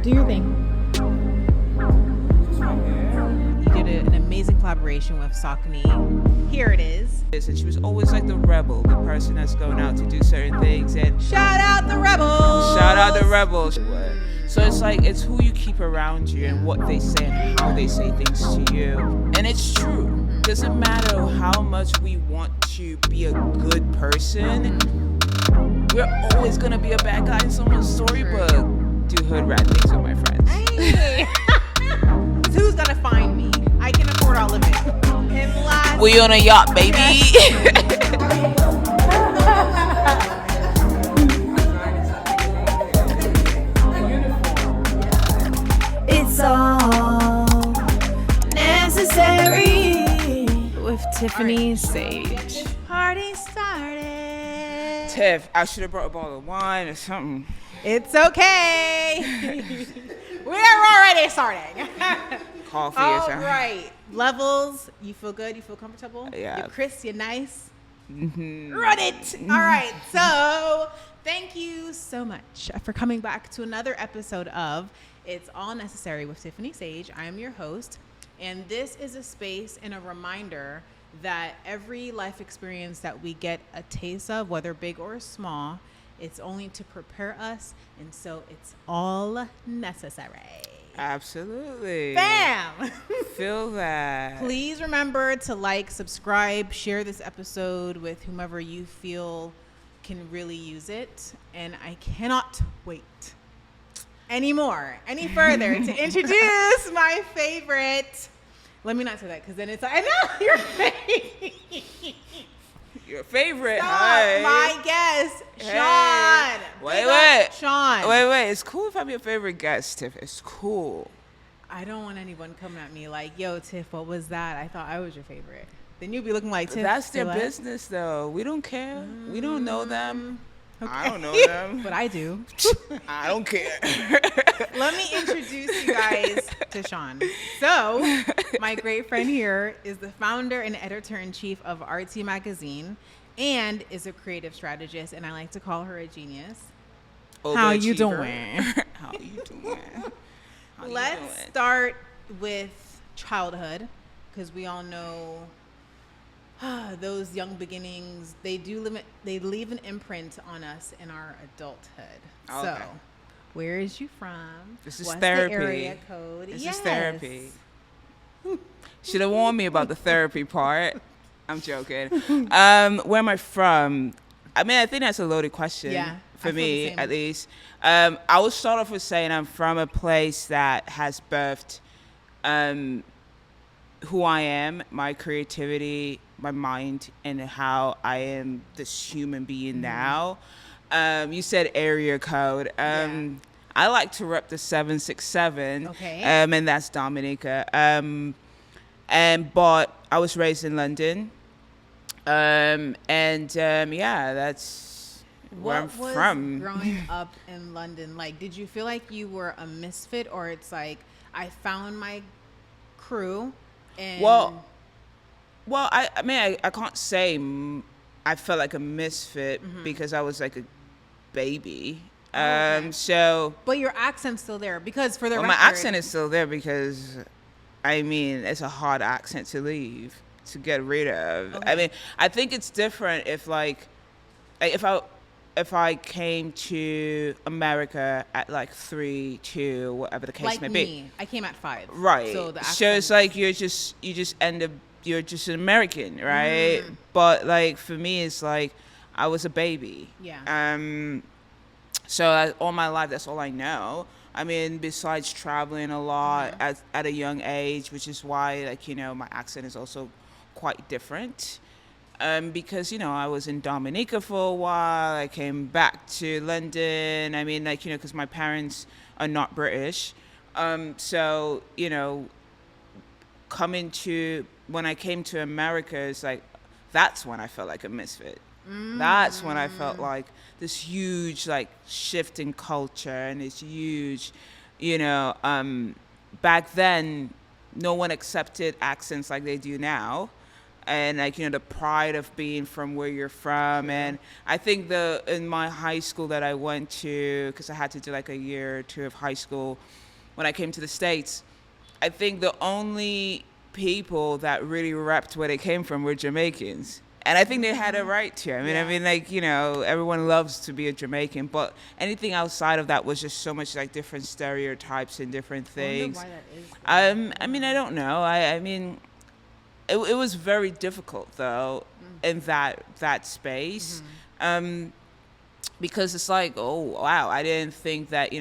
Do your thing. You did an amazing collaboration with Saucony. Here it is. And she was always like the rebel, the person that's going out to do certain things. And Shout out the rebels. shout out the rebels. So it's like, it's who you keep around you and what they say and how they say things to you. And it's true. Doesn't matter how much we want to be a good person, we're always gonna be a bad guy in someone's storybook. Do hood rat things with my friends. Hey. Who's gonna find me? I can afford all of it. And last, We on a yacht, baby. It's all necessary with Tifani Sage. party started. Tiff, I should have brought a bottle of wine or something. It's okay. We're already starting. Coffee or All something. right. Levels. You feel good? You feel comfortable? Yeah. You're crisp. You're nice. Mm-hmm. Run it. All right. So thank you so much for coming back to another episode of It's All Necessary with Tifani Sage. I am your host. And this is a space and a reminder that every life experience that we get a taste of, whether big or small, it's only to prepare us. And so it's all necessary. Absolutely. Bam! Feel that. Please remember to like, subscribe, share this episode with whomever you feel can really use it. And I cannot wait any further to introduce my favorite. Let me not say that because then it's like, I know your favorite. Your favorite. Stop, Hi. my guest, Hey. Sean. Wait, Big up, wait. Sean. Wait. It's cool if I'm your favorite guest, Tiff. It's cool. I don't want anyone coming at me like, yo, Tiff, what was that? I thought I was your favorite. Then you'd be looking like, Tiff. That's their say what? business, though. We don't care. We don't know them. Okay. I don't know them. But I do. I don't care. Let me introduce you guys to Sean. So, my great friend here is the founder and editor-in-chief of A.R.T.S.Y Magazine and is a creative strategist, and I like to call her a genius. How you Overachiever. doing? How you doing? How you Let's doing? start with childhood, because we all know those young beginnings, they leave an imprint on us in our adulthood. Okay. So, where is you from? This is What's therapy. the area code? This Yes. is therapy. Should have warned me about the therapy part. I'm joking. Where am I from? I mean, I think that's a loaded question. Yeah, For I feel the me, same. at least. I will start off with saying I'm from a place that has birthed who I am, my creativity, my mind, and how I am this human being now. You said area code. Yeah. I like to rep the 767. Okay. And that's Dominica. But I was raised in London. Yeah, that's where I'm What was from. growing up in London like? Did you feel like you were a misfit, or it's like I found my crew? And Well, I mean, I can't say I felt like a misfit because I was like a baby. Okay. So but your accent's still there because for the well, record, my accent is still there because, I mean, it's a hard accent to leave, to get rid of. Okay. I mean, I think it's different if I came to America at like 3, 2, whatever the case like may me, be. I came at 5. Right. So the So it's like you just end up, you're just an American, right? But like for me, it's like I was a baby. Yeah. So all my life, that's all I know. I mean, besides traveling a lot at a young age, which is why, like, you know, my accent is also quite different. Because, you know, I was in Dominica for a while. I came back to London. I mean, like, you know, because my parents are not British. So, you know, when I came to America, it's like, that's when I felt like a misfit. That's when I felt like this huge, like, shift in culture and this huge, you know, back then, no one accepted accents like they do now. and like, the pride of being from where you're from. And I think in my high school that I went to, because I had to do like a year or two of high school when I came to the States, I think the only people that really repped where they came from were Jamaicans. And I think they had a right to. Everyone loves to be a Jamaican, but anything outside of that was just so much like different stereotypes and different things. I wonder why that is. I don't know. I mean, it was very difficult though in that space, because it's like, oh wow, I didn't think that,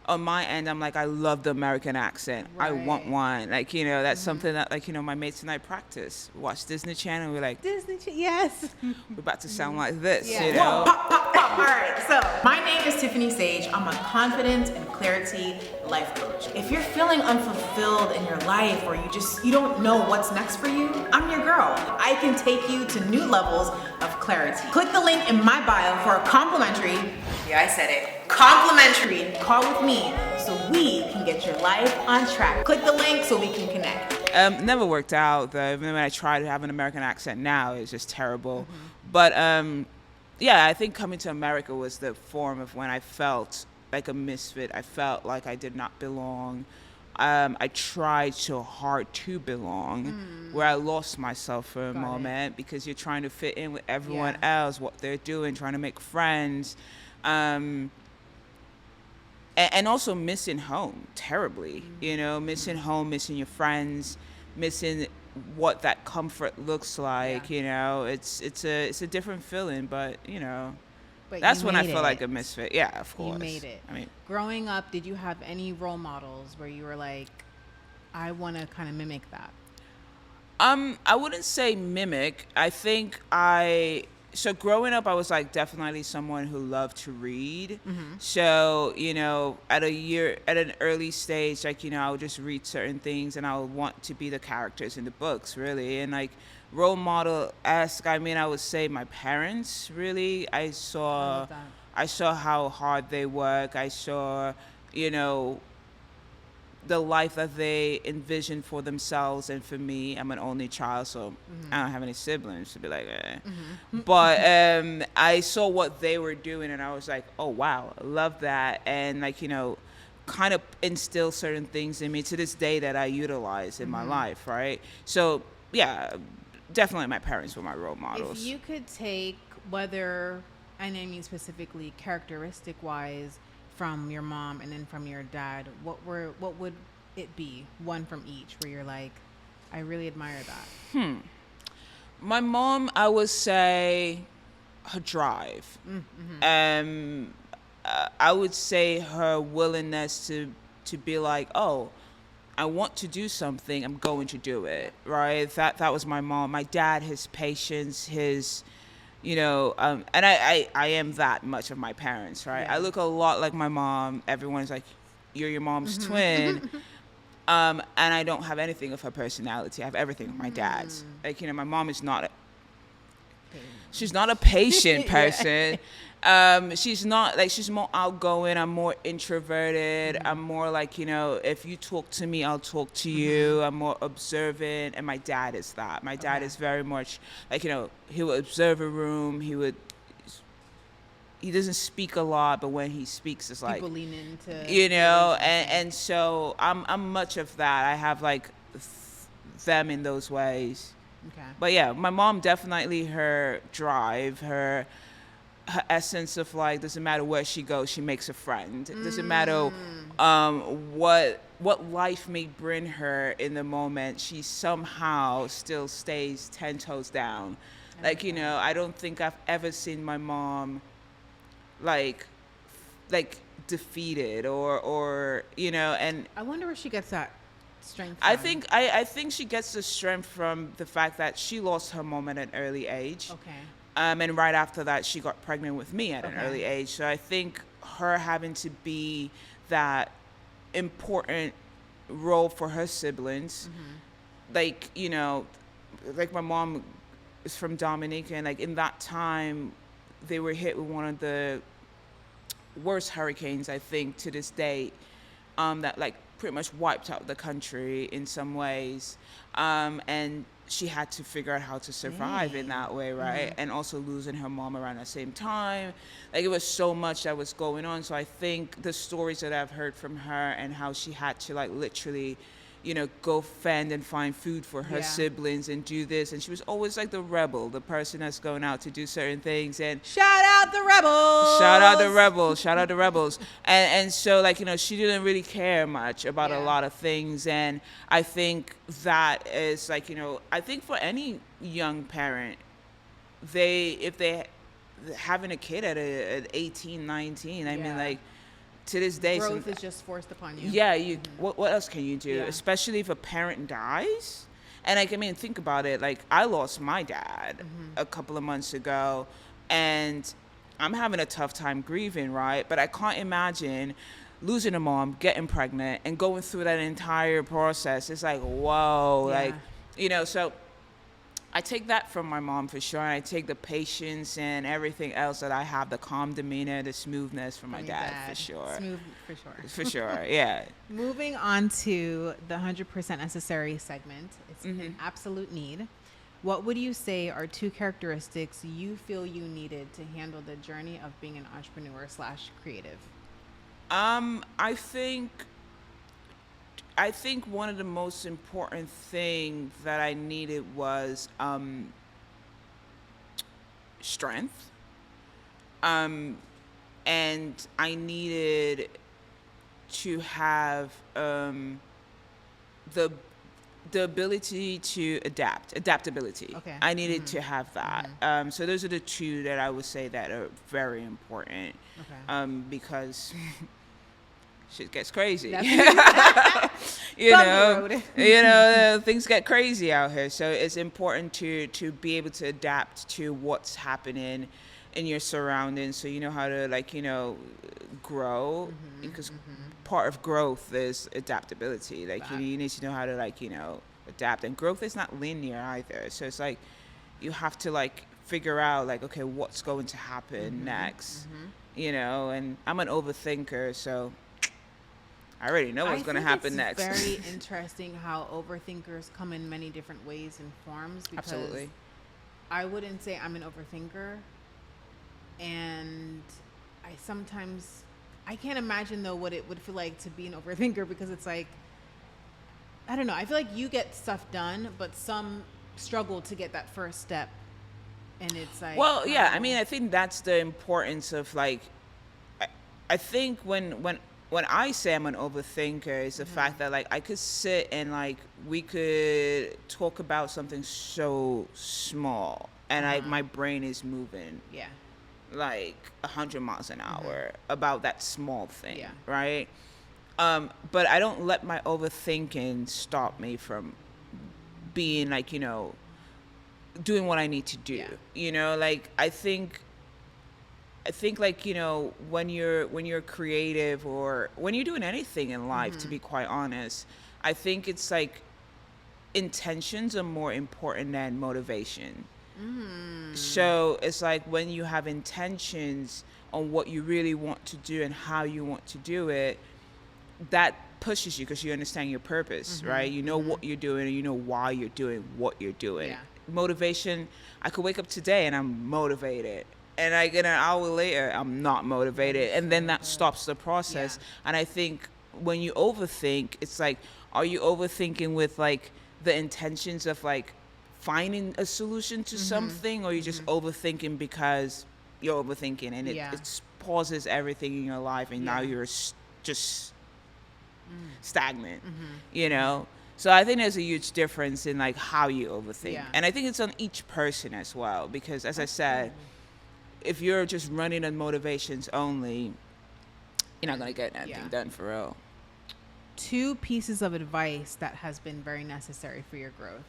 on my end, I'm like, I love the American accent. I want one. Like, that's something that, like, my mates and I practice. Watch Disney Channel. We're like, Yes. we're about to sound like this, Yeah. Whoa, pop, pop, pop. All right. So my name is Tifani Sage. I'm a confidence and clarity life coach. If you're feeling unfulfilled in your life, or you don't know what's next for you, I'm your girl. I can take you to new levels of clarity. Click the link in my bio for a complimentary, I said it, complimentary call with me so we can get your life on track. Click the link so we can connect. Never worked out though. Even when I try to have an American accent now, it's just terrible. But I think coming to America was the form of when I felt like a misfit. I felt like I did not belong. I tried so hard to belong, where I lost myself for a moment, because you're trying to fit in with everyone else, what they're doing, trying to make friends. And also missing home terribly, missing home, missing your friends, missing what that comfort looks like. It's a different feeling, but that's when I feel like a misfit. Yeah, of course. You made it. I mean, growing up, did you have any role models where you were like, I want to kind of mimic that? I wouldn't say mimic. I think so growing up, I was like definitely someone who loved to read. So, at an early stage, like, I would just read certain things and I would want to be the characters in the books, really. And like role model-esque, I would say my parents, really. I saw how hard they work. I saw, the life that they envisioned for themselves and for me. I'm an only child, so I don't have any siblings to be like, But I saw what they were doing and I was like, oh wow, I love that. And like, kind of instill certain things in me to this day that I utilize in my life, right? So yeah, definitely my parents were my role models. If you could take, whether, and I mean specifically characteristic wise, from your mom and then from your dad, what would it be? One from each where you're like, I really admire that. My mom, I would say her drive. I would say her willingness to be like, oh, I want to do something, I'm going to do it, right? That was my mom. My dad, his patience, his and I am that much of my parents, right? I look a lot like my mom. Everyone's like, you're your mom's twin. And I don't have anything of her personality. I have everything of my dad's. Like, my mom is she's not a patient person. She's not like, she's more outgoing. I'm more introverted. I'm more like, if you talk to me, I'll talk to you. I'm more observant. And my dad is that. My dad is very much like, he would observe a room. He doesn't speak a lot, but when he speaks, it's like, people lean into, and so I'm much of that. I have like them in those ways. Okay. But yeah, my mom definitely, her drive, her essence of like, doesn't matter where she goes, she makes a friend. It doesn't matter what life may bring her in the moment, she somehow still stays 10 toes down. Like, I don't think I've ever seen my mom like defeated or and I wonder where she gets that strength from. I think she gets the strength from the fact that she lost her mom at an early age. Okay. And right after that, she got pregnant with me at an early age. So I think her having to be that important role for her siblings, like, like my mom is from Dominica, and like in that time, they were hit with one of the worst hurricanes, I think, to this day. that like pretty much wiped out the country in some ways, and she had to figure out how to survive in that way, right? And also losing her mom around the same time. Like, it was so much that was going on. So I think the stories that I've heard from her and how she had to like literally, you know, go fend and find food for her siblings and do this. And she was always like the rebel, the person that's going out to do certain things. And shout out the rebels. Shout out the rebels. Shout out the rebels. And so, like, you know, she didn't really care much about a lot of things. And I think that is like, you know, I think for any young parent, if they having a kid at 18, 19, I mean, like, to this day, growth is just forced upon you. Yeah, what else can you do? Especially if a parent dies. And like, I mean, think about it. Like, I lost my dad a couple of months ago, and I'm having a tough time grieving, right? But I can't imagine losing a mom, getting pregnant, and going through that entire process. It's like, whoa, like, you know. So I take that from my mom for sure, and I take the patience and everything else that I have, the calm demeanor, the smoothness from my dad for sure. Smooth for sure. For sure, yeah. Moving on to the 100% necessary segment. It's an absolute need. What would you say are 2 characteristics you feel you needed to handle the journey of being an entrepreneur / creative? I think one of the most important things that I needed was strength. And I needed to have the ability to adaptability. Okay. I needed to have that. So those are the 2 that I would say that are very important. Okay. Because shit gets crazy. You know, things get crazy out here. So it's important to be able to adapt to what's happening in your surroundings, so you know how to, like, you know, grow. Because part of growth is adaptability. Like, you need to know how to, like, you know, adapt. And growth is not linear either. So it's like you have to, like, figure out, like, okay, what's going to happen next. You know, and I'm an overthinker, so I already know what's going to happen next. It's very interesting how overthinkers come in many different ways and forms. Because Absolutely. I wouldn't say I'm an overthinker. And I can't imagine, though, what it would feel like to be an overthinker, because it's like, I don't know. I feel like you get stuff done, but some struggle to get that first step. And it's like, well, yeah, I mean, I think that's the importance of, like, I think when I say I'm an overthinker, is the fact that, like, I could sit and, like, we could talk about something so small, and my brain is moving like 100 miles an hour about that small thing, right? But I don't let my overthinking stop me from being, like, you know, doing what I need to do. You know, like, I think like, you know, when you're creative, or when you're doing anything in life, to be quite honest, I think it's like intentions are more important than motivation. So it's like, when you have intentions on what you really want to do and how you want to do it, that pushes you, because you understand your purpose, right? You know what you're doing, and you know why you're doing what you're doing. Motivation, I could wake up today and I'm motivated, and I get an hour later, I'm not motivated, and then that stops the process. And I think when you overthink, it's like, are you overthinking with, like, the intentions of, like, finding a solution to something, or you just overthinking because you're overthinking, and it pauses everything in your life, and now you're just stagnant, you know? So I think there's a huge difference in, like, how you overthink. And I think it's on each person as well, because, as I said, if you're just running on motivations only, you're not going to get anything done for real. 2 pieces of advice that has been very necessary for your growth.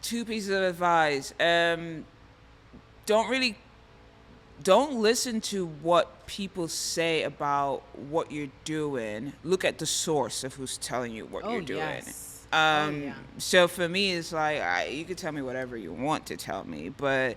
2 pieces of advice. Don't listen to what people say about what you're doing. Look at the source of who's telling you what you're doing. So for me, it's like, you can tell me whatever you want to tell me, but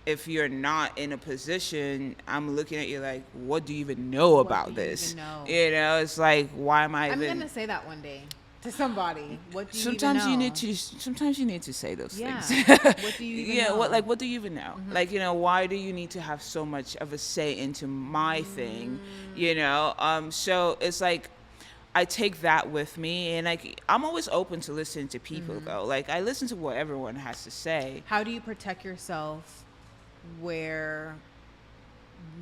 if you're not in a position, I'm looking at you like, what do you even know about this? Even know? You know, it's like, why am I I'm even? gonna say that one day to somebody. What do you Sometimes even know? sometimes you need to say those Yeah. things. What do you even Yeah, know? what do you even know? Like, you know, why do you need to have so much of a say into my thing? You know, so it's like I take that with me, and like I'm always open to listening to people though. Like I listen to what everyone has to say. How do you protect yourself where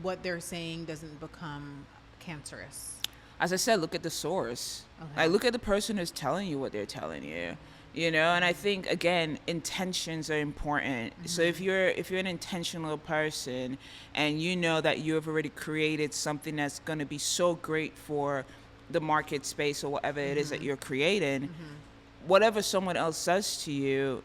what they're saying doesn't become cancerous? As I said, look at the source. Okay. Like look at the person who's telling you what they're telling you. You know, and I think again, intentions are important. So if you're an intentional person and you know that you have already created something that's going to be so great for the market space or whatever it is that you're creating, whatever someone else says to you,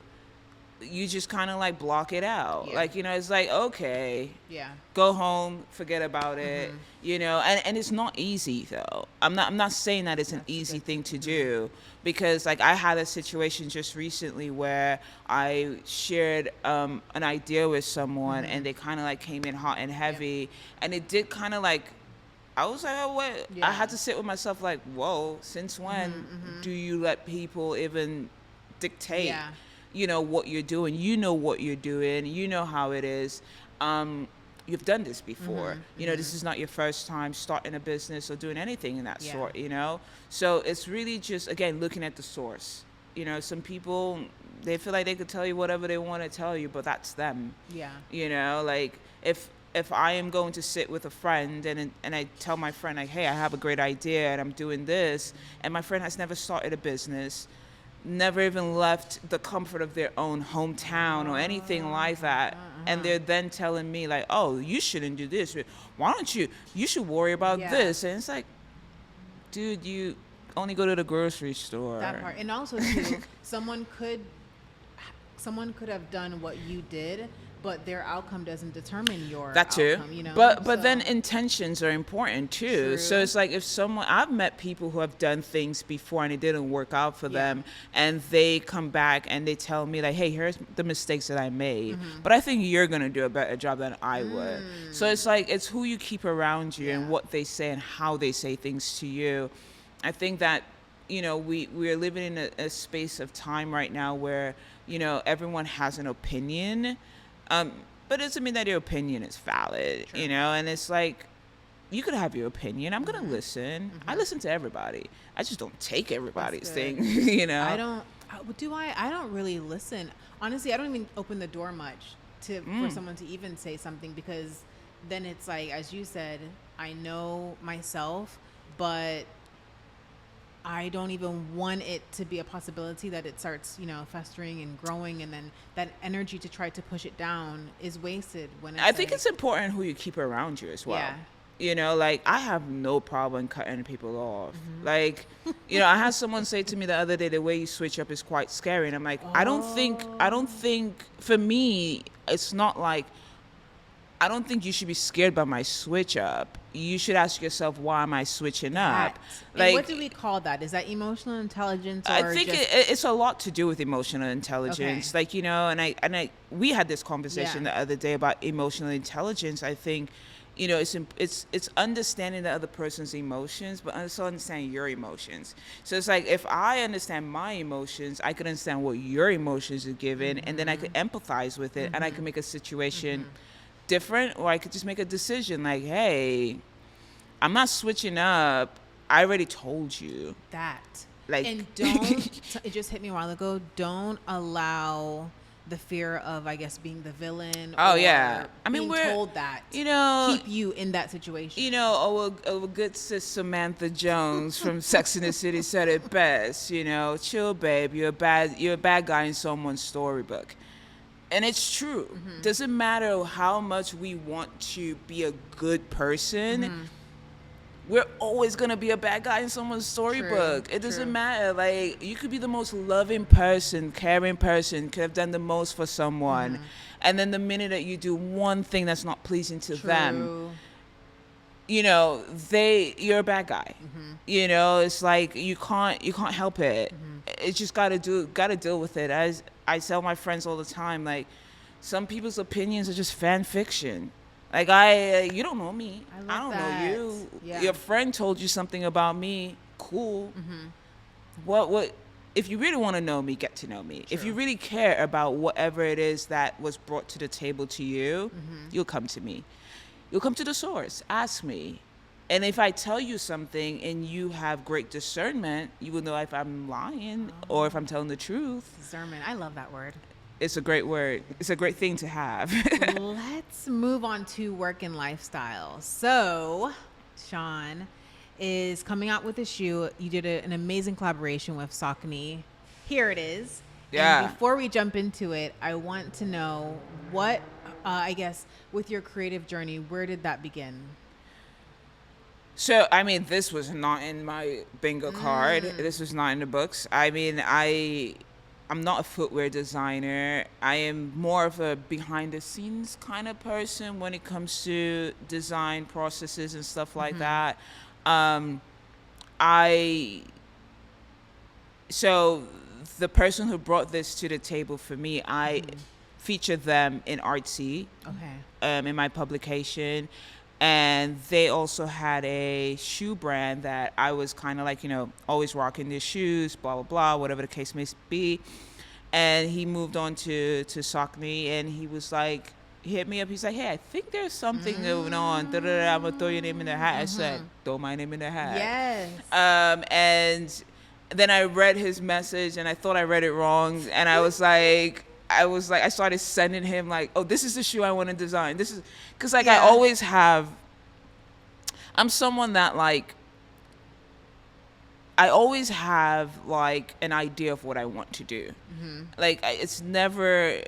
you just kind of like block it out. Yeah. Like, you know, it's like, okay, Yeah. go home, forget about it, you know, and it's not easy though. I'm not saying that it's an easy thing to do, because like I had a situation just recently where I shared an idea with someone and they kind of like came in hot and heavy, and it did kind of like, I was like, oh, what? Yeah. I had to sit with myself like, whoa, since when do you let people even dictate Yeah. you know what you're doing? You know what you're doing, you know how it is. You've done this before. You know, this is not your first time starting a business or doing anything in that Yeah. sort, you know. So it's really just, again, looking at the source. You know, some people, they feel like they could tell you whatever they want to tell you, but that's them. Yeah. You know, like if I am going to sit with a friend and I tell my friend like, hey, I have a great idea and I'm doing this, and my friend has never started a business, never even left the comfort of their own hometown or anything like that, and they're then telling me like, oh, you shouldn't do this, why don't you should worry about Yeah. this, and it's like, dude, you only go to the grocery store. That part. And also too, someone could have done what you did, but their outcome doesn't determine your That too. outcome, you know. But So- then intentions are important too. So True. it's like if someone, I've met people who have done things before and it didn't work out for Yeah. them, and they come back and they tell me like, hey, here's the mistakes that I made, Mm-hmm. but I think you're gonna do a better job than I would. So it's like, it's who you keep around you Yeah. and what they say and how they say things to you. I think that, you know, we're living in a space of time right now where, you know, everyone has an opinion. But it doesn't mean that your opinion is valid, you know, and it's like, you could have your opinion. I'm going to listen. I listen to everybody. I just don't take everybody's good. thing, you know. I don't really listen. Honestly, I don't even open the door much for someone to even say something, because then it's like, as you said, I know myself, but I don't even want it to be a possibility that it starts, you know, festering and growing, and then that energy to try to push it down is wasted when it's I think like, it's important who you keep around you as well. Yeah. You know, like I have no problem cutting people off. Mm-hmm. Like, you know, I had someone say to me the other day, the way you switch up is quite scary. And I'm like, I don't think for me, it's not like, I don't think you should be scared by my switch up. You should ask yourself, why am I switching up? And what do we call that? Is that emotional intelligence? Or I think just, it's a lot to do with emotional intelligence. Okay. Like, you know, and we had this conversation Yeah. the other day about emotional intelligence. I think, you know, it's understanding the other person's emotions, but also understanding your emotions. So it's like, if I understand my emotions, I can understand what your emotions are given, and then I could empathize with it, and I can make a situation different, or I could just make a decision like, hey, I'm not switching up. I already told you. that. Like, And don't, it just hit me a while ago, don't allow the fear of, I guess, being the villain. Oh, or yeah. I mean, being we're told that, you know, keep you in that situation. you know, our good sis Samantha Jones from Sex and the City said it best. You know, chill, babe. You're a bad guy in someone's storybook. And it's true. Doesn't matter how much we want to be a good person. We're always going to be a bad guy in someone's storybook. It doesn't true. matter. Like, you could be the most loving person, caring person, could have done the most for someone. And then the minute that you do one thing that's not pleasing to them, True. you know, you're a bad guy. You know, it's like you can't help it. It's just gotta deal with it. As I tell my friends all the time, like, some people's opinions are just fan fiction. Like you don't know me. I don't know you. Yeah. Your friend told you something about me. Cool. What? If you really want to know me, get to know me. If you really care about whatever it is that was brought to the table to you, you'll come to me. You'll come to the source. Ask me. And if I tell you something and you have great discernment, you will know if I'm lying or if I'm telling the truth. Discernment. I love that word. It's a great word. It's a great thing to have. Let's move on to work and lifestyle. So, Sean is coming out with a shoe. You did an amazing collaboration with Saucony. Here it is. Yeah. And before we jump into it, I want to know what, I guess, with your creative journey, where did that begin? So, I mean, this was not in my bingo card. This was not in the books. I mean, I'm not a footwear designer. I am more of a behind the scenes kind of person when it comes to design processes and stuff like that. So the person who brought this to the table for me, I featured them in A.R.T.S.Y. In my publication. And they also had a shoe brand that I was kind of like, always rocking their shoes, blah, blah, blah, whatever the case may be. And he moved on to Saucony, and he was like, he hit me up. He's like, hey, I think there's something going on. Da-da-da, I'm going to throw your name in the hat. I said, throw my name in the hat. Yes. And then I read his message, and I thought I read it wrong. And I started sending him like, oh, this is the shoe I want to design. This is, because I always have, I'm someone that I always have like an idea of what I want to do. Like it's never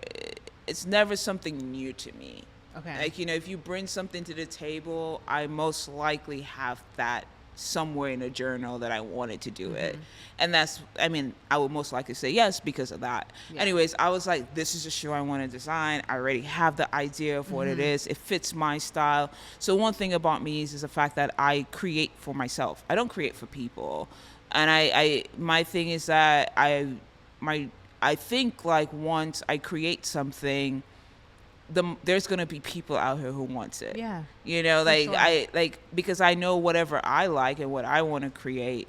something new to me. Okay. Like, if you bring something to the table, I most likely have that somewhere in a journal that I wanted to do it. And I would most likely say yes because of that. Yeah. Anyways, I was like, this is a shoe I want to design. I already have the idea of what it is. It fits my style. So one thing about me is the fact that I create for myself. I don't create for people. And my thing is that I think like once I create something, there's gonna be people out here who wants it. Yeah. Sure. Because I know whatever I like and what I want to create,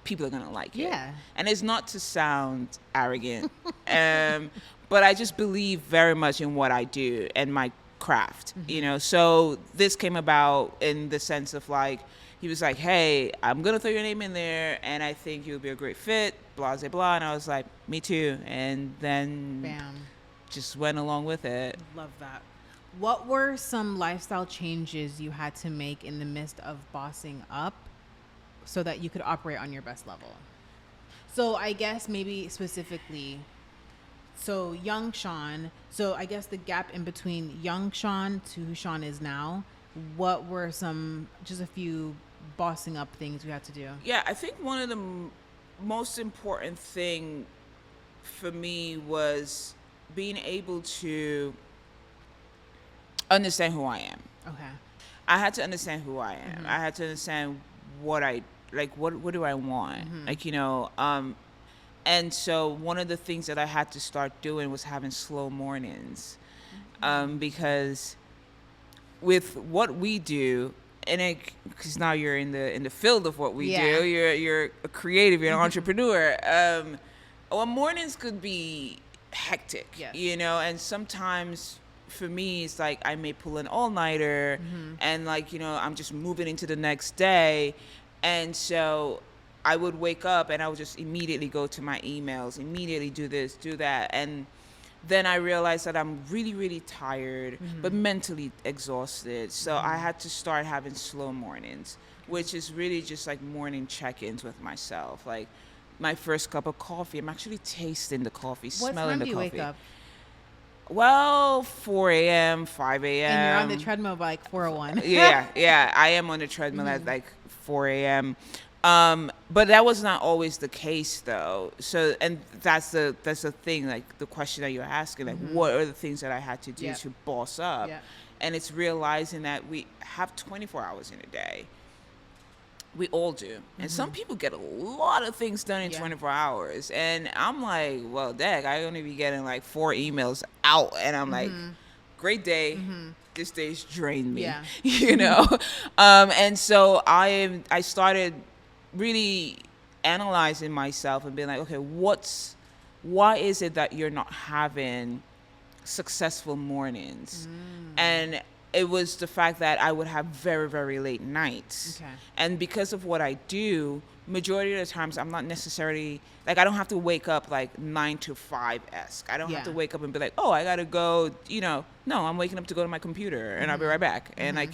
people are gonna like it. Yeah. And it's not to sound arrogant, but I just believe very much in what I do and my craft. So this came about in the sense of like, he was like, hey, I'm gonna throw your name in there, and I think you'll be a great fit. Blah blah blah. And I was like, me too. And then bam. Just went along with it. Love that. What were some lifestyle changes you had to make in the midst of bossing up so that you could operate on your best level? So I guess maybe specifically, so young Sean, so I guess the gap in between young Sean to who Sean is now, what were just a few bossing up things we had to do? Yeah, I think one of the most important thing for me was being able to understand who I am. Okay. I had to understand who I am. I had to understand what what do I want? And so one of the things that I had to start doing was having slow mornings. Because with what we do, and because now you're in the field of what we do, you're a creative, you're an entrepreneur. Well, mornings could be hectic, and sometimes for me it's like I may pull an all-nighter and I'm just moving into the next day, and so I would wake up and I would just immediately go to my emails, immediately do this, do that, and then I realized that I'm really, really tired, but mentally exhausted. So I had to start having slow mornings, which is really just like morning check-ins with myself. Like my first cup of coffee, I'm actually tasting the coffee, smelling the coffee. What time do you wake up? Well, 4 a.m., 5 a.m. And you're on the treadmill by like 4:01. yeah. I am on the treadmill at like 4 a.m. But that was not always the case, though. So, and that's the thing, like the question that you're asking, like what are the things that I had to do to boss up? Yeah. And it's realizing that we have 24 hours in a day. We all do. And some people get a lot of things done in Yeah. 24 hours. And I'm like, well, dang, I only be getting like 4 emails out. And I'm like, great day. This day's drained me. Yeah. You know? And so I started really analyzing myself and being like, okay, why is it that you're not having successful mornings? And it was the fact that I would have very, very late nights. Okay. And because of what I do, majority of the times I'm not necessarily, like, I don't have to wake up like 9 to 5-esque. I don't have to Yeah. wake up and be like, oh, I got to go, no, I'm waking up to go to my computer and I'll be right back. And like,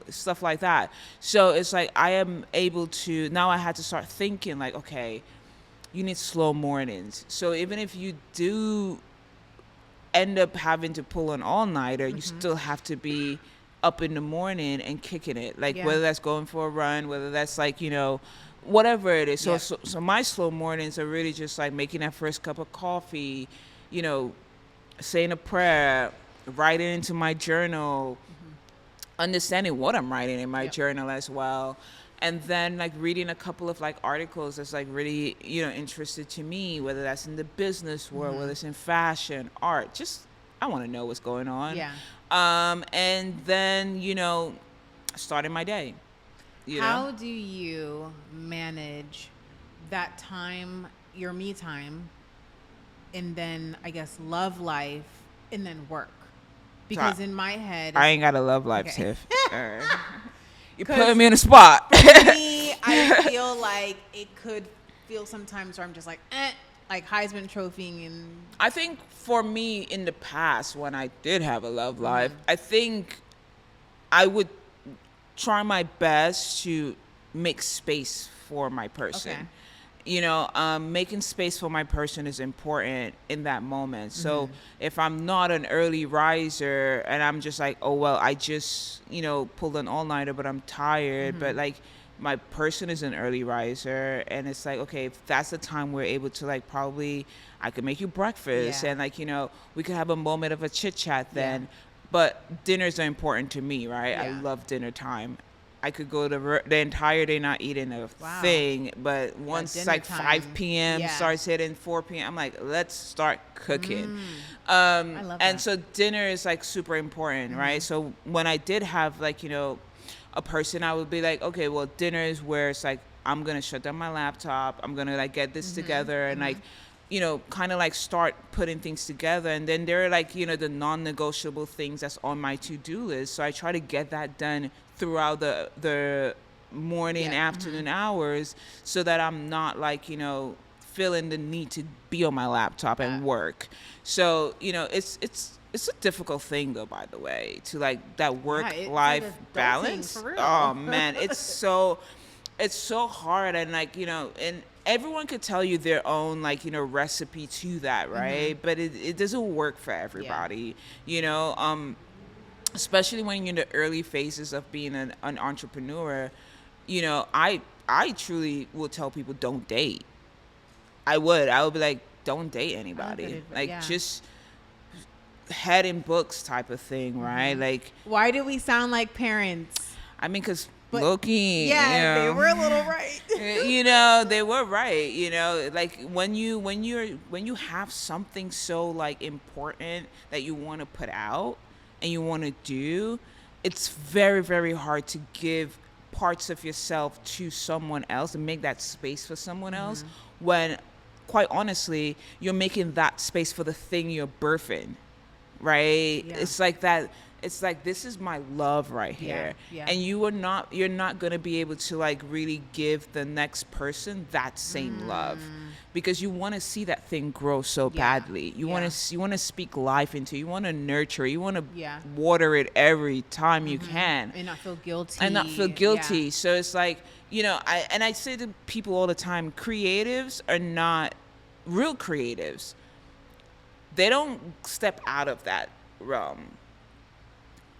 stuff like that. So it's like I am able to, now I had to start thinking like, okay, you need slow mornings. So even if you do end up having to pull an all-nighter, you still have to be up in the morning and kicking it, like whether that's going for a run, whether that's like whatever it is. So my slow mornings are really just like making that first cup of coffee, saying a prayer, writing into my journal, understanding what I'm writing in my journal as well. And then like reading a couple of like articles that's like really, interested to me, whether that's in the business world, whether it's in fashion, art, just, I want to know what's going on. Yeah. And then, starting my day. How do you manage that time, your me time, and then I guess love life, and then work? Because in my head, I ain't got a love life, Okay. Tiff. All right. You put me in a spot. for me, I feel like it could feel sometimes where I'm just like Heisman Trophy and I think for me in the past, when I did have a love life, I think I would try my best to make space for my person. Okay. Making space for my person is important in that moment. So if I'm not an early riser and I'm just like, oh, well, I just, pulled an all-nighter, but I'm tired. But like my person is an early riser. And it's like, okay, if that's the time we're able to like, probably I could make you breakfast and like, we could have a moment of a chit chat then. But dinners are important to me, right? I love dinner time. I could go the entire day not eating a thing, but once dinner like time. 5 p.m. starts hitting 4 p.m., I'm like, let's start cooking. I love and that. so dinner is like super important, right? So when I did have like, a person, I would be like, okay, well, dinner is where it's like, I'm going to shut down my laptop. I'm going to like get this together and like, kind of like start putting things together. And then there are like, the non-negotiable things that's on my to-do list. So I try to get that done throughout the morning, afternoon hours so that I'm not like, feeling the need to be on my laptop and work. So, it's a difficult thing though, by the way, to like that work-life it's like adulting, balance. for real. Oh man, it's so hard. And like, and everyone could tell you their own like, recipe to that, right? But it doesn't work for everybody, especially when you're in the early phases of being an entrepreneur. I truly will tell people don't date. I would be like, don't date anybody. Just head in books type of thing, right? Like, why do we sound like parents? I mean, because looking, they were a little right. They were right. Like when you have something so like important that you want to put out and you want to do, it's very, very hard to give parts of yourself to someone else and make that space for someone else when, quite honestly, you're making that space for the thing you're birthing, right? It's like that. It's like, this is my love right here. And you're not going to be able to like really give the next person that same love because you want to see that thing grow so badly. You want to speak life into it. You want to nurture it. You want to water it every time you can. And not feel guilty. So it's like, I say to people all the time, creatives are not real creatives. They don't step out of that realm.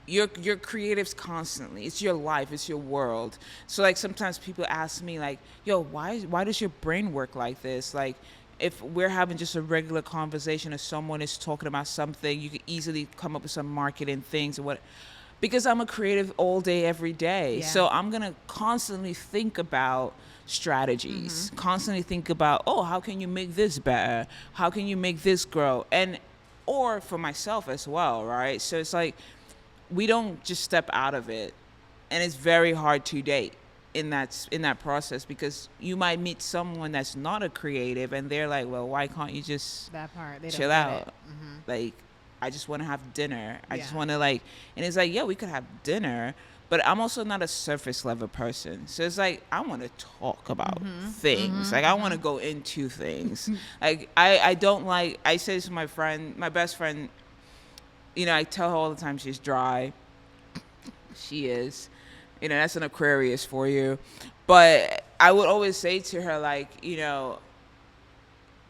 You're creatives constantly. It's your life. It's your world. So like sometimes people ask me like, yo, why does your brain work like this? Like if we're having just a regular conversation or someone is talking about something, you could easily come up with some marketing things or what. because I'm a creative all day, every day. Yeah. So I'm going to constantly think about strategies, constantly think about, oh, how can you make this better? How can you make this grow? Or for myself as well, right? So it's like, we don't just step out of it. And it's very hard to date in that process, because you might meet someone that's not a creative and they're like, well, why can't you just That part. They don't chill get out? it. Like, I just want to have dinner. I just Yeah. want to like, and it's like, yeah, we could have dinner, but I'm also not a surface level person. So it's like, I want to talk about things. Like, I want to go into things. Like, I don't like, I say this to my friend, my best friend, you know, I tell her all the time she's dry. She is. You know, that's an Aquarius for you. But I would always say to her, like, you know,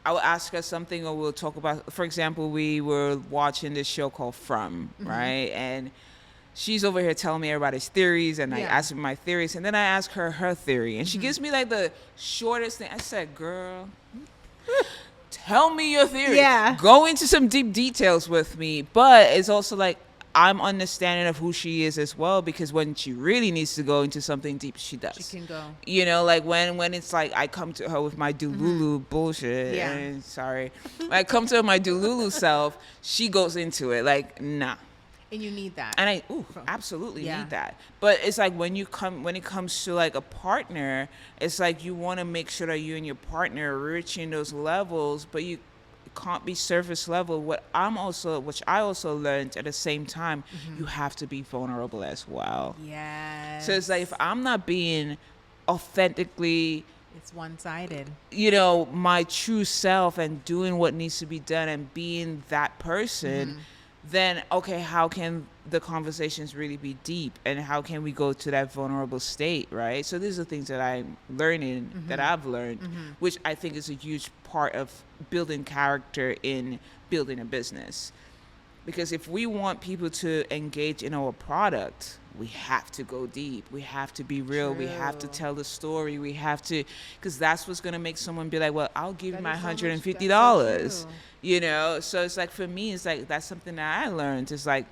I would ask her something, or we'll talk about, for example, we were watching this show called From, right? And she's over here telling me everybody's theories, and I ask her my theories, and then I ask her theory, and she gives me like the shortest thing. I said, girl, tell me your theory. Yeah. Go into some deep details with me. But it's also like, I'm understanding of who she is as well, because when she really needs to go into something deep, she does. She can go. You know, like when it's like I come to her with my Dululu bullshit. Yeah. And sorry. When I come to her with my Dululu self, she goes into it like, nah. And you need that. And I absolutely Yeah. need that. But it's like when it comes to like a partner, it's like you want to make sure that you and your partner are reaching those levels, but you can't be surface level. Which I also learned at the same time, you have to be vulnerable as well. Yes. So it's like, if I'm not being authentically, It's one-sided. you know, my true self and doing what needs to be done and being that person, then okay, how can the conversations really be deep, and how can we go to that vulnerable state, right? So these are things that I'm learning, that I've learned, which I think is a huge part of building character in building a business. Because if we want people to engage in our product, we have to go deep. We have to be real. We have to True. tell the story. We have to, because that's what's going to make someone be like, well, I'll give you That my is so much- $150. that's so true. You know? So it's like, for me, it's like, that's something that I learned. It's like,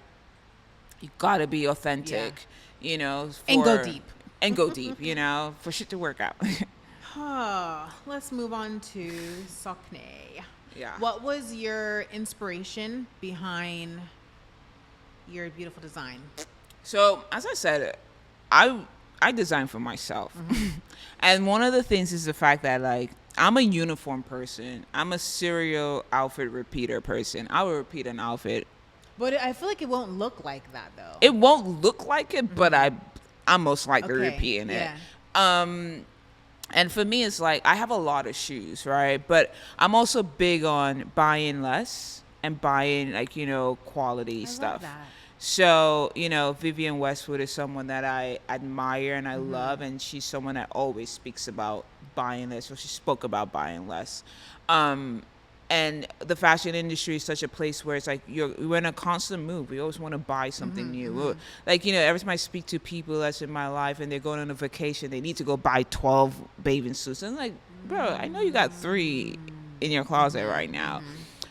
you got to be authentic, you know. And go for- deep. And go deep, you know, for shit to work out. Let's move on to Saucony. Yeah. What was your inspiration behind your beautiful design? So, as I said, I design for myself. And one of the things is the fact that, like, I'm a uniform person. I'm a serial outfit repeater person. I will repeat an outfit. But I feel like it won't look like that, though. It won't look like it, but I'm most likely repeating it. Yeah. And for me, it's like, I have a lot of shoes, right? But I'm also big on buying less and buying, like, you know, quality stuff. Love that. So, you know, Vivienne Westwood is someone that I admire and I love, and she's someone that always speaks about buying less. So she spoke about buying less. And the fashion industry is such a place where it's like we're in a constant move. We always want to buy something new. Like, you know, every time I speak to people that's in my life and they're going on a vacation, they need to go buy 12 bathing suits. And I'm like, bro, I know you got 3 in your closet right now.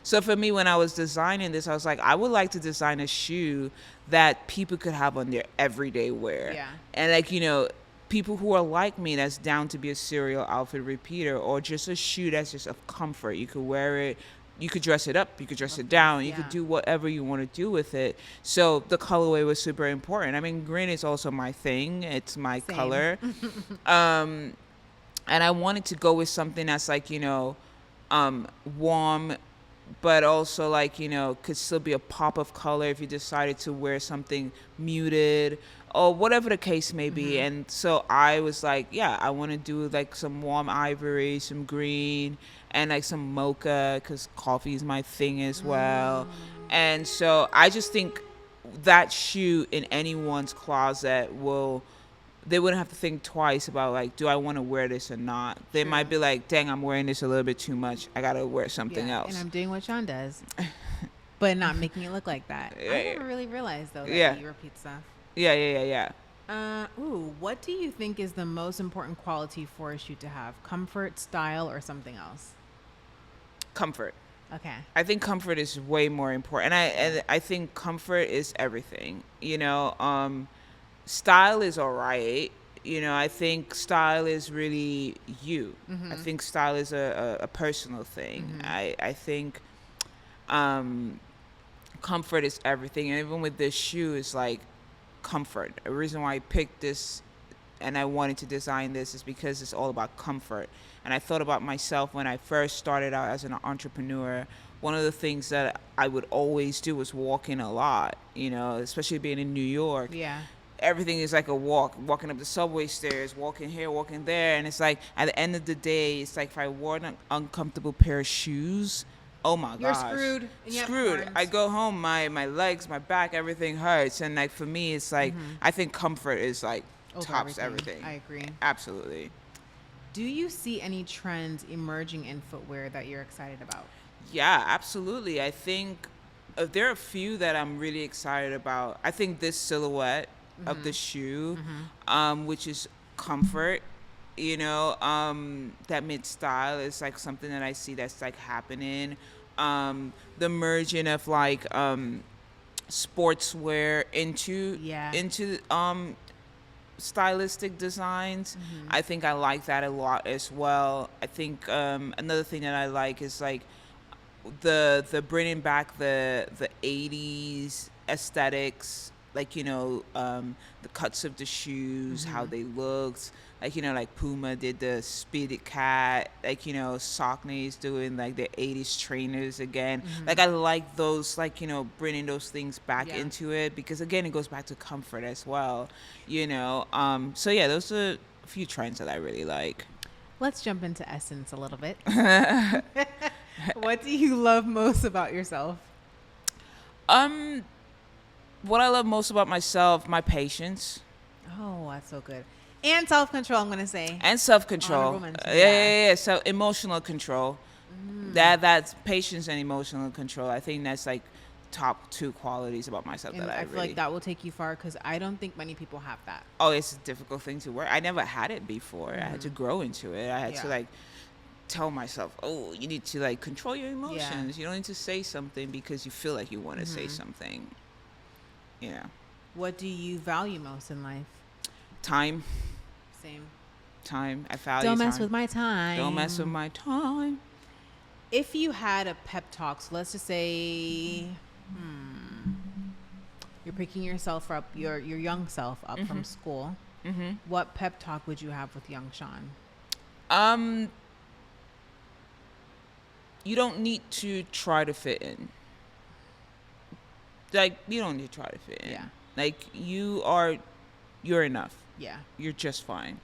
So for me, when I was designing this, I was like, I would like to design a shoe that people could have on their everyday wear. Yeah. And, like, you know, people who are like me, that's down to be a serial outfit repeater, or just a shoe that's just of comfort. You could wear it, you could dress it up, you could dress it down, you could do whatever you want to do with it. So the colorway was super important. I mean, green is also my thing. It's my Same. color. And I wanted to go with something that's like, you know, warm, but also, like, you know, could still be a pop of color if you decided to wear something muted or whatever the case may be. And so I was like, yeah, I want to do like some warm ivory, some green, and like some mocha, because coffee is my thing as well. And so I just think that shoe in anyone's closet they wouldn't have to think twice about, like, do I want to wear this or not? They might be like, dang, I'm wearing this a little bit too much. I got to wear something else. And I'm doing what Sean does, but not making it look like that. I never really realized, though, that you repeat stuff. Yeah. What do you think is the most important quality for a shoe to have? Comfort, style, or something else? Comfort. Okay. I think comfort is way more important. And I think comfort is everything. Style is all right. I think style is really you. I think style is a personal thing. I think comfort is everything. And even with this shoe, it's like comfort. The reason why I picked this and I wanted to design this is because it's all about comfort. And I thought about myself when I first started out as an entrepreneur. One of the things that I would always do was walk in a lot, especially being in New York. Yeah. Everything is like a walk, walking up the subway stairs, walking here, walking there. And it's like, at the end of the day, it's like if I wore an uncomfortable pair of shoes, oh my gosh. You're screwed. And you have Screwed. corns. I go home, my legs, my back, everything hurts. And like for me, it's like, I think comfort is like Over tops everything. I agree. Absolutely. Do you see any trends emerging in footwear that you're excited about? Yeah, absolutely. I think there are a few that I'm really excited about. I think this silhouette of the shoe, which is comfort, that mid-style is like something that I see that's like happening. The merging of like sportswear into stylistic designs. I think I like that a lot as well. I think another thing that I like is like the bringing back the 80s aesthetics, like the cuts of the shoes, how they looked, like like Puma did the Speeded Cat, like Saucony is doing like the 80s trainers again. Like I like those, like bringing those things back into it, because again it goes back to comfort as well, so yeah, those are a few trends that I really like. Let's jump into essence a little bit. What do you love most about yourself? What I love most about myself, my patience. Oh, that's so good. And self-control, I'm going to say. And self-control. Honorable mention, Yeah. So emotional control. That's patience and emotional control. I think that's like top two qualities about myself And that I feel like that will take you far, because I don't think many people have that. Oh, it's a difficult thing to work. I never had it before. I had to grow into it. I had to like tell myself, oh, you need to like control your emotions. You don't need to say something because you feel like you want to say something. What do you value most in life? Time. Same. Time. I value Don't mess time. with my time. Don't mess with my time. If you had a pep talk, so let's just say you're picking yourself up, your young self up from school, what pep talk would you have with young Sean? You don't need to try to fit in. Like, you don't need to try to fit in. Yeah. Like, you're enough. Yeah. You're just fine.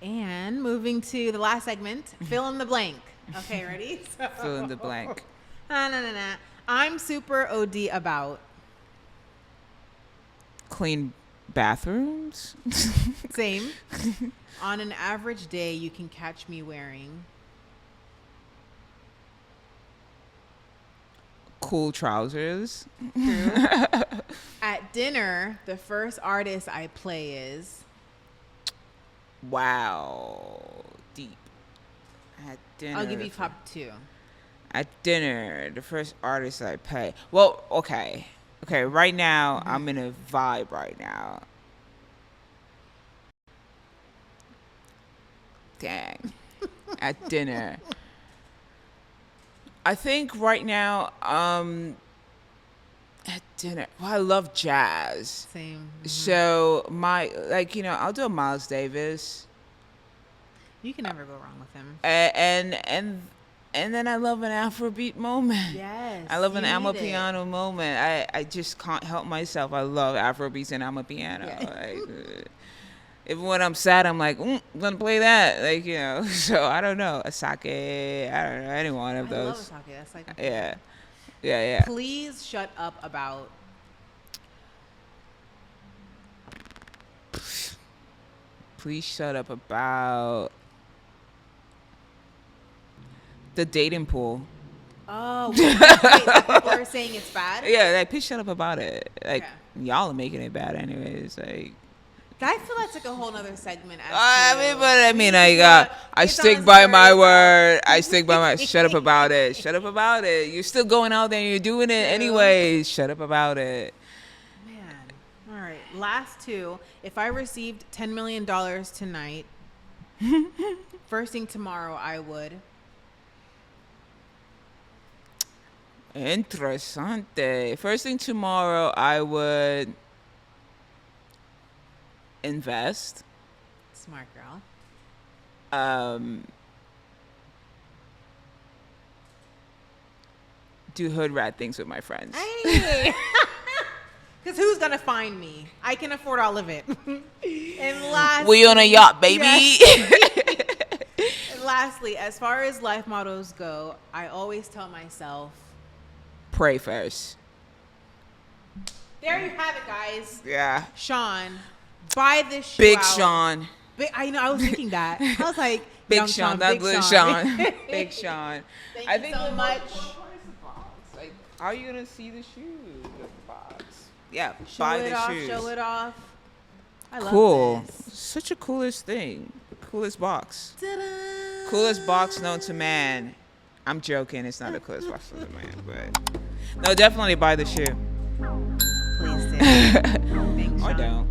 And moving to the last segment, fill in the blank. Okay, ready? Fill in the blank. No. I'm super OD about. Clean bathrooms. Same. On an average day, you can catch me wearing. Cool trousers. True. At dinner, the first artist I play is. Wow. Deep. At dinner. I'll give you top two. At dinner, the first artist I play. Well, okay. Okay, right now, I'm in a vibe right now. Dang. At dinner. I think right now, at dinner, well, I love jazz. Same. So I'll do a Miles Davis. You can never go wrong with him. And then I love an Afrobeat moment. Yes. I love an you need Amapiano moment. I just can't help myself. I love Afrobeats and Amapiano. Yeah. Even when I'm sad, I'm like, I'm gonna play that. Like, so I don't know. Asake, I don't know, any one of I those. love Asake. That's like Yeah. Please shut up about. Please shut up about the dating pool. Oh, wait, that people are saying it's bad? Yeah, like, please shut up about it. Like, Okay. y'all are making it bad anyways. Like, I feel that's like a whole nother segment. I stick by my word. I stick by my. Shut up about it. Shut up about it. You're still going out there and you're doing it anyways. Shut up about it. Man. All right. Last two. If I received $10 million tonight, first thing tomorrow, I would. Interessante. First thing tomorrow, I would invest. Smart girl. Do hood rat things with my friends. Because who's going to find me? I can afford all of it. And lastly, we on a yacht, baby. Yes. And lastly, as far as life mottos go, I always tell myself, pray first. There you have it, guys. Yeah. Sean, buy this shoe Big out. Sean. I know, I was thinking that. I was like, Big young Sean, Big Douglas Sean. Sean. Big Sean. Thank you so much. Like, how are you gonna see the shoes? The box. Yeah, Show buy it the off, shoes. show it off. I love Cool. this. Such a coolest thing. Coolest box. Ta-da. Coolest box known to man. I'm joking. It's not the coolest box known to man, but no, definitely buy the shoe. Please do. Thanks, Or Sean. don't.